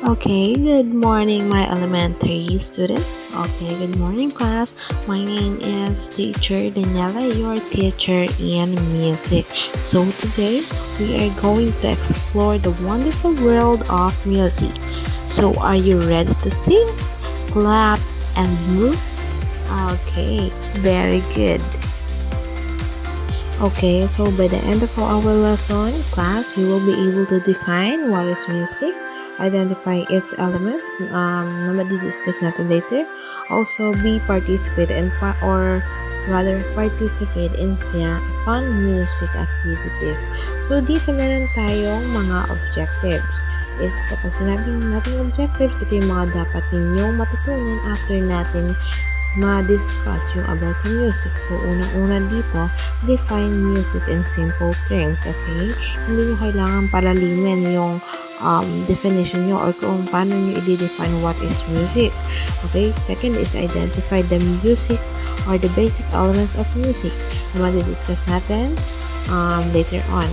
Okay, good morning, my elementary students. Okay, good morning, class. My name is Teacher Daniela, your teacher in music. So, today we are going to explore the wonderful world of music. So, are you ready to sing, clap, and move? Okay, very good. Okay, so by the end of our lesson, class, you will be able to define what is music, identify its elements, na madi-discuss natin later. Also, be participate in or rather participate in fun music activities. So, dito meron tayong mga objectives. Kapag sinabing natin objectives, ito yung mga dapat ninyong matutunan after natin ma-discuss yung about sa music. So, unang-una dito, define music in simple terms, okay? Hindi nyo kailangan palalimin yung definition nyo or kung paano nyo i-define what is music. Okay? Second is identify the music or the basic elements of music na ma-discuss natin later on.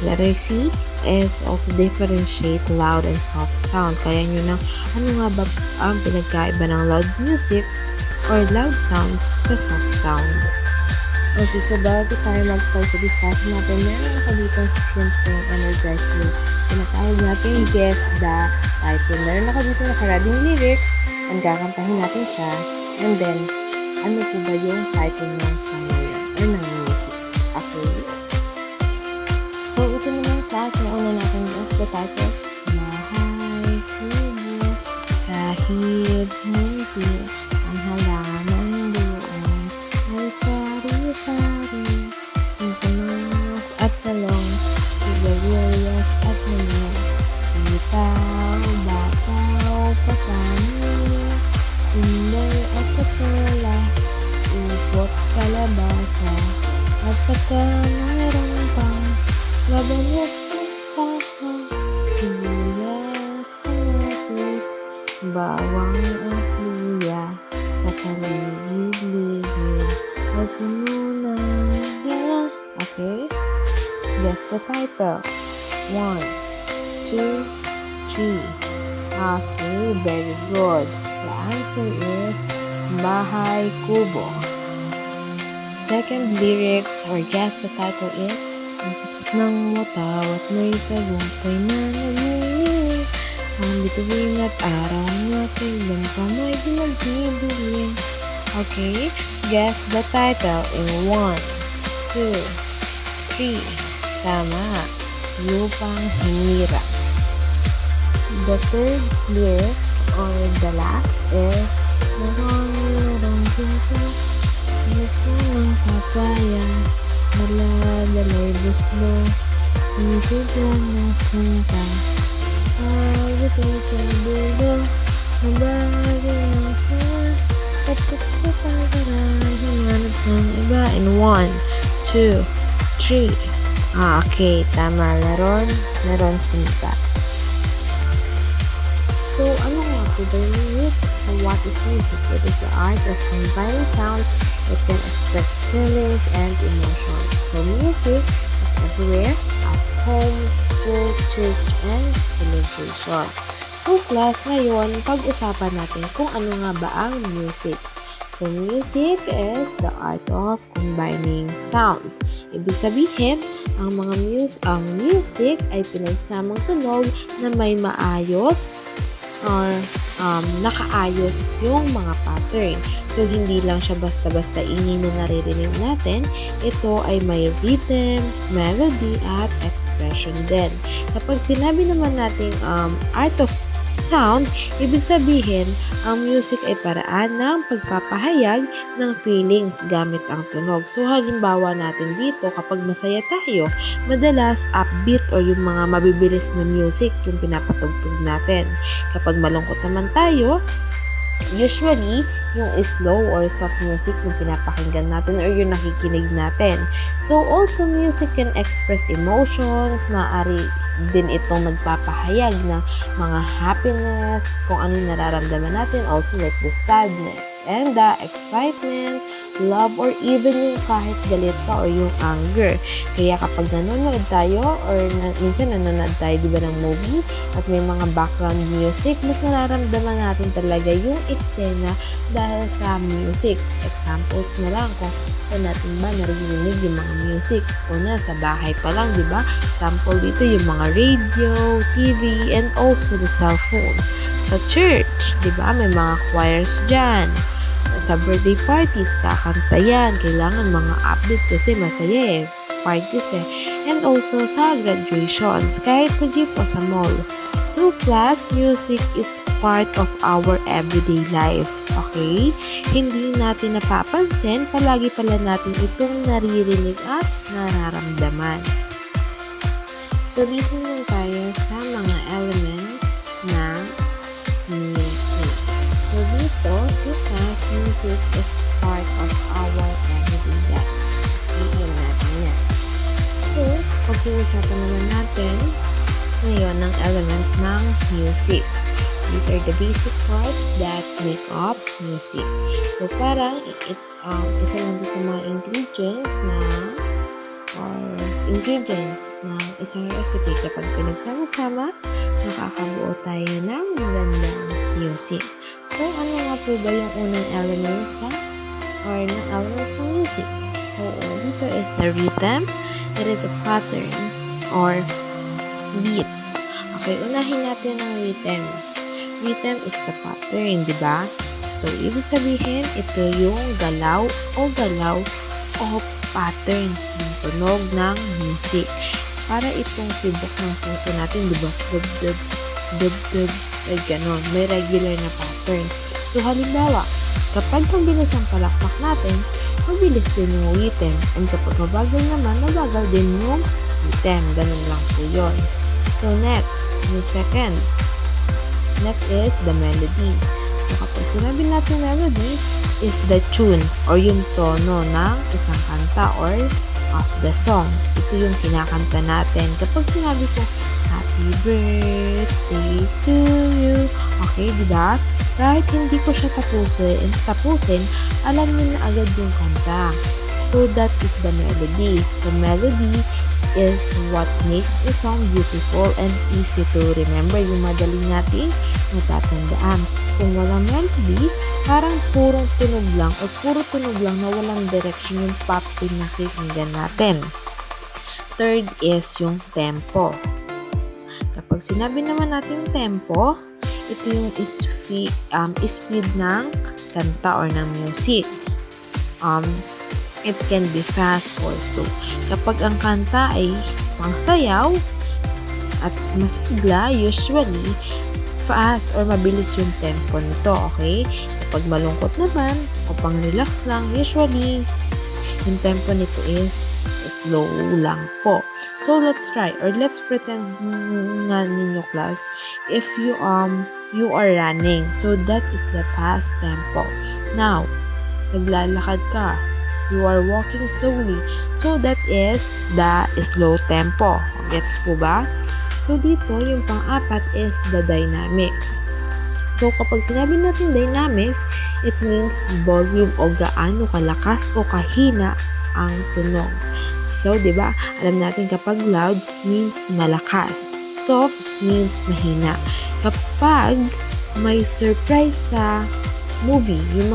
Letter C is also differentiate loud and soft sound. Kaya nyo na, ano nga ba ang pinagkaiba ng loud music or loud sound sa soft sound. Okay, so bago tayo mag-start sa discussion natin, meron ako dito simple energize me. Pinatawag natin guess the title. Meron ako dito nakarading lyrics, and kakantahin natin siya, and then, ano po ba yung title ng song na yun, or ng music. Okay. So, ito naman class, nauna natin guess the title. Mahay kubo, kahit hindi ang halaman doon ay sari-sari, singkamas at talong, sigarilyas at manok, sitaw, bataw, patani, inday at patola, upot, kalabasa, at saka mayroon pang labanos, pasta, sibuyas, kamatis, bawang at luya, sa paligid-ligid ay puno ng hiya. Okay? Guess the title. 1, 2, 3. Okay, very good. The answer is Bahay Kubo. Second lyrics or guess the title is ang kasat ng mataw at may tagumpay na nagmumili. Ang bituin at araw na kailan pa may ginagbibilin. Okay, guess the title in 1, 2, 3. Tama, Lupang Hinira. The third lyrics or the last is Marang sinta, Lupo ng papaya, Dala-dalay buslo, Sinisiglan ng sinta. Ito sa dulo, nabahagi ng sana, tapos kapagaran, humanap ng iba. In 1, 2, 3. Okay, tama. Laron sinta. So, ano nga po ba yung music? So, what is music? It is the art of combining sounds that can express feelings and emotions. So, music is everywhere, at home, school, church, and celebration. So, class, ngayon, pag-usapan natin kung ano nga ba ang music. So, music is the art of combining sounds. Ibig sabihin, ang music ay pinagsamang tunog na may maayos or nakaayos yung mga pattern. So, hindi lang siya basta-basta ingay na naririnig natin. Ito ay may rhythm, melody, at expression din. Kapag sinabi naman natin art of sound, ibig sabihin, ang music ay paraan ng pagpapahayag ng feelings gamit ang tunog. So, halimbawa natin dito, kapag masaya tayo, madalas upbeat o yung mga mabibilis na music yung pinapatugtog natin. Kapag malungkot naman tayo, usually, yung slow or soft music yung pinapakinggan natin or yung nakikinig natin. So, also music can express emotions, maaari din itong nagpapahayag ng mga happiness, kung ano yung nararamdaman natin, also like the sadness. and the excitement, love, or even yung kahit galit ka or yung anger. Kaya kapag nanonood tayo or minsan nanonood tayo diba ng movie at may mga background music, mas nararamdaman natin talaga yung eksena dahil sa music. Examples na lang kung saan natin ba narinig yung mga music. Una, sa bahay pa lang, di ba? Sample dito yung mga radio, TV, and also the cell phones. Sa church, di ba? May mga choirs dyan. Sa birthday parties, kakanta yan. Kailangan mga upbeat kasi masaya parties And also sa graduations, kahit sa jeep o sa mall. So class, music is part of our everyday life. Okay? Hindi natin napapansin, palagi pala natin itong naririnig at nararamdaman. So dito na tayo sa mga elements ng music. So dito, so class, music is part of our everyday life. Iyon natin yan. So, pag-uusapan naman natin ngayon ng elements ng music. These are the basic parts that make up music. So, parang isa lang sa mga ingredients na isang recipe. Kapag pinagsama-sama, nakakabuo tayo ng magandang music. So, ano nga po ba yung unang elements ng music? So, dito is the rhythm. It is a pattern or beats. Okay, unahin natin ang rhythm. Rhythm is the pattern, di ba? So, ibig sabihin, ito yung galaw o pattern ng tunog ng music. Para itong tibok ng puso natin, di ba? Dub, dub, ganon. May regular na pattern. So, halimbawa, kapag mabilis ang palakpak natin, mabilis din yung rhythm. And kapag mabagal naman, mabagal din yung rhythm. Ganun lang po yun. So, next, yung second. Next is the melody. So, kapag sinabi natin melody, is the tune or yung tono ng isang kanta or of the song. Ito yung kinakanta natin. Kapag sinabi ko, happy birthday to you. Okay, diba? Kahit hindi ko siya tapusin, alam niyo na agad yung kanta. So, that is the melody. The melody is what makes a song beautiful and easy to remember. Yung madali nating natatandaan. Kung walang melody, parang purong tunog lang o puro tunog lang na walang direction yung pop na kikinggan natin. Third is yung tempo. Kapag sinabi naman natin tempo, ito yung speed ng kanta or ng music. It can be fast or slow. Kapag ang kanta ay pangsayaw at masigla, usually fast or mabilis yung tempo nito, okay? Kapag malungkot naman o pang-relax lang, usually yung tempo nito is slow lang po. So let's try or let's pretend na ninyo class if you are running. So that is the fast tempo. Now, naglalakad ka. You are walking slowly. So that is the slow tempo. Gets po ba? So dito, yung pang-apat is the dynamics. So kapag sinabi natin dynamics, it means volume o gaano kalakas o kahina ang tunog. So, di ba? Alam natin kapag loud means malakas. Soft means mahina. Kapag may surprise sa movie, may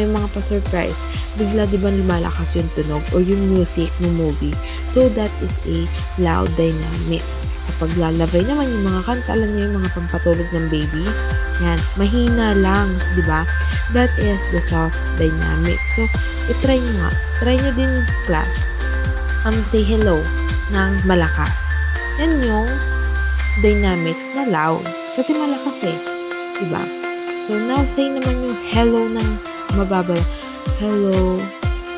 mga pa-surprise, bigla di ba lumalakas yung tunog or yung music ng movie. So, that is a loud dynamics. Kapag lalabay naman yung mga kanta, alam niyo yung mga pampatulog ng baby, yan, mahina lang, di ba? That is the soft dynamic. So, itry nyo nga. Try nyo din class. Say hello ng malakas. Yan yung dynamics na loud. Kasi malakas di ba? So, now say naman yung hello ng mababa. Hello.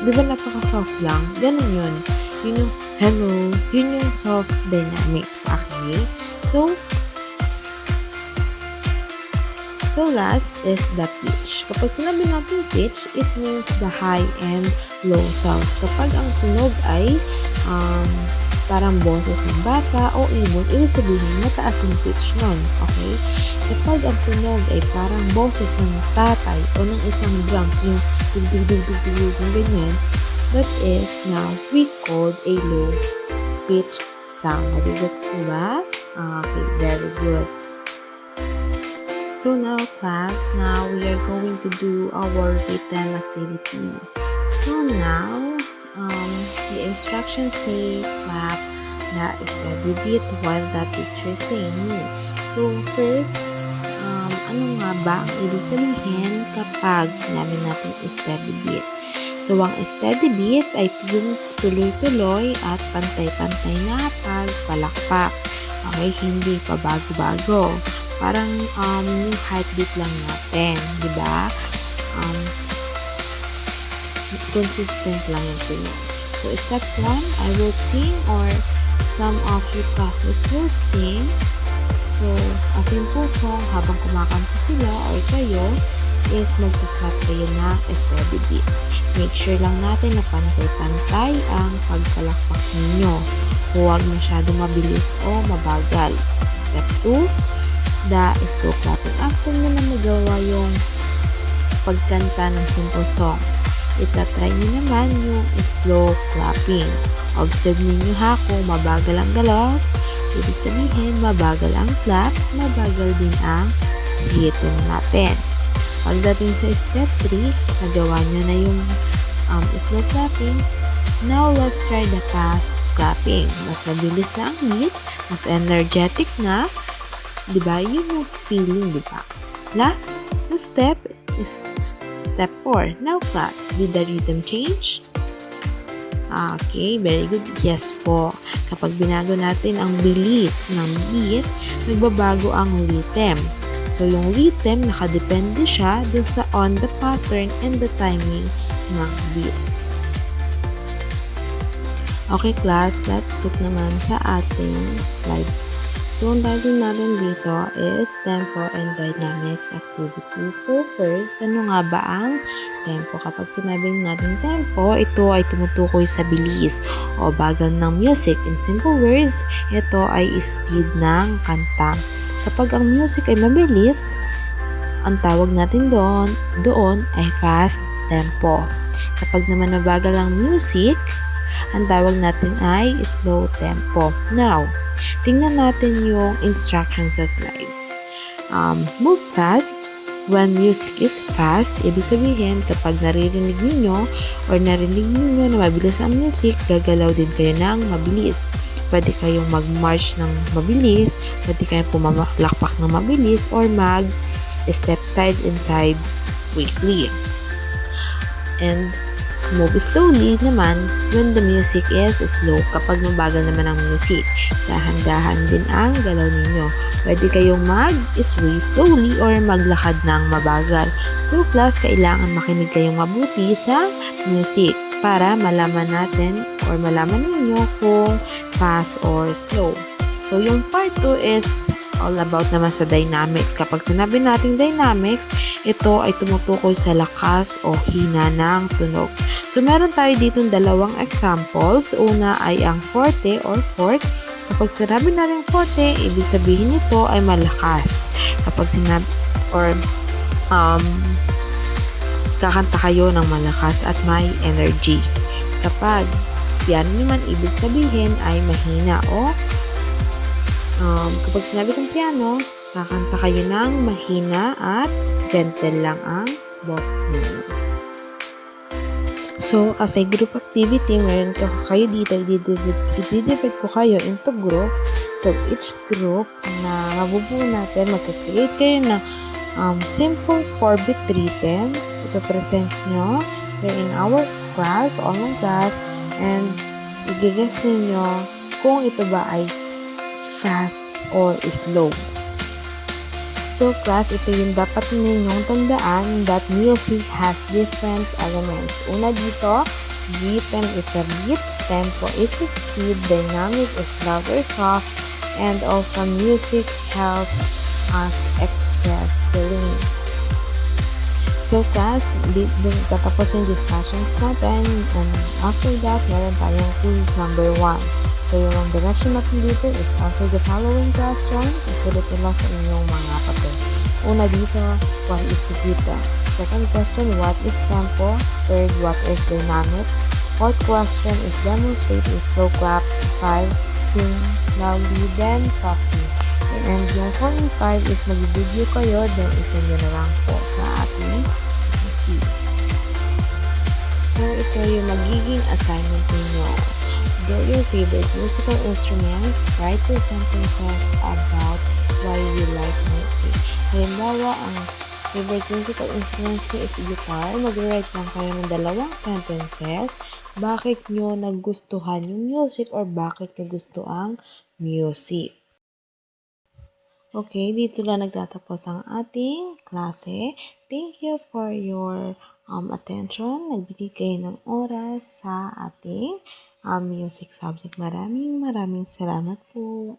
Di ba napaka-soft lang? Ganun yun. Yun yung hello. Yun yung soft dynamics. Okay? So last is the pitch. Kapag sinabi natin pitch, it means the high and low sounds. Kapag ang tunog ay parang boses ng bata o ibon, ibig sabihin mataas yung pitch nun, okay? Kapag ang tunog ay parang boses ng tatay o ng isang drums, yung dug-dug-dug-dug-dug na ganyan, that is now we called a low pitch sound. Nagigets po ba? Okay, very good. So now class, now we are going to do our written activity. So now, the instructions say clap the steady beat while the teacher singing. So first, ano nga ba ang ibig sabihin kapag sinabi natin steady beat? So ang steady beat ay yung tuloy-tuloy at pantay-pantay na pagpalakpak. Okay, hindi pa bago-bago. Parang yung heartbeat lang natin, di ba? Consistent lang yung tunog. So step 1, I will sing or some of your classmates will sing. So a simple song habang kumakanta sila or kayo is magka-clap kayo na steady beat. Make sure lang natin na pantay-pantay ang pagpalakpak ninyo. Huwag masyadong mabilis o mabagal. Step 2, the slow clapping. After nyo na magawa yung pagkanta ng simple song, itatry nyo naman yung slow clapping. Observe ninyo ha kung mabagal ang galaw, ibig sabihin mabagal ang clap, mabagal din ang rhythm natin. Pagdating sa step 3, nagawa nyo na yung slow clapping. Now let's try the fast clapping. Mas mabilis na ang beat, mas energetic na. Diba? Yun yung feeling, diba? Last step is step 4. Now clap. Did the rhythm change? Okay, very good. Yes po. Kapag binago natin ang bilis ng beat, nagbabago ang rhythm. So, yung rhythm, nakadepende siya dun sa on the pattern and the timing ng beats. Okay class, let's look naman sa ating slide. So, ang title natin dito is Tempo and Dynamics Activity. So, first, ano nga ba ang tempo? Kapag sinabing natin tempo, ito ay tumutukoy sa bilis o bagal ng music. In simple words, ito ay speed ng kanta. Kapag ang music ay mabilis, ang tawag natin doon ay fast tempo. Kapag naman mabagal ang music, ang tawag natin ay slow tempo. Now, tingnan natin yung instructions sa slide. Move fast. When music is fast, ibig sabihin kapag naririnig niyo or narinig niyo na mabilis ang music, gagalaw din kayo ng mabilis. Pwede kayong mag-march ng mabilis, pwede kayong pumaplakpak ng mabilis, or mag-step side and side quickly. And move slowly naman when the music is slow. Kapag mabagal naman ang music, dahan-dahan din ang galaw ninyo. Pwede kayong mag-sway slowly or maglakad ng mabagal. So class, kailangan makinig kayong mabuti sa music para malaman natin or malaman ninyo kung fast or slow. So yung part 2 is all about naman sa dynamics. Kapag sinabi natin dynamics, ito ay tumutukoy sa lakas o hina ng tunog. So meron tayo ditong dalawang examples. Una ay ang forte or fourth. Kapag sinabi natin forte, ibig sabihin nito ay malakas. Kapag sinabi or kakanta kayo ng malakas at may energy. Kapag piano naman, ibig sabihin ay mahina o kapag sinabi kong piano, kakanta kayo ng mahina at gentle lang ang boses ninyo. So, as a group activity, meron kayo dito, i-divide ko kayo into groups. So, each group na mabubuo natin, magka-create kayo ng simple 4-beat rhythm. Ipapresent nyo here in our class, online class, and i-guess ninyo kung ito ba ay fast or slow. So class, ito yung dapat ninyong tandaan that music has different elements. Una dito, rhythm is a beat, tempo is a speed, dynamic is loud or soft, and also music helps us express feelings. So class, tatapos yung discussions natin, and after that, meron tayong quiz number 1. So So, yung direction natin dito is answer the following question. Isulit nyo lang sa inyong mga papel. Una dito, what is Vita? Second question, what is tempo? Third, what is dynamics? Fourth question is demonstrate in slow clap. 5, sing loudly, then softly. And yung 4 and 5 is mag-video kayo, then isend nyo na lang po sa ating PC. So, ito yung magiging assignment ninyo. Draw your favorite musical instrument. Write your sentences about why you like music. Halimbawa, ang favorite musical instruments niyo is guitar. Mag-write lang kayo ng 2 sentences. Bakit nyo nagustuhan yung music or bakit nyo gusto ang music. Okay, dito lang nagtatapos ang ating klase. Thank you for your attention. Nagbigay kayo ng oras sa ating music subject. Maraming salamat po.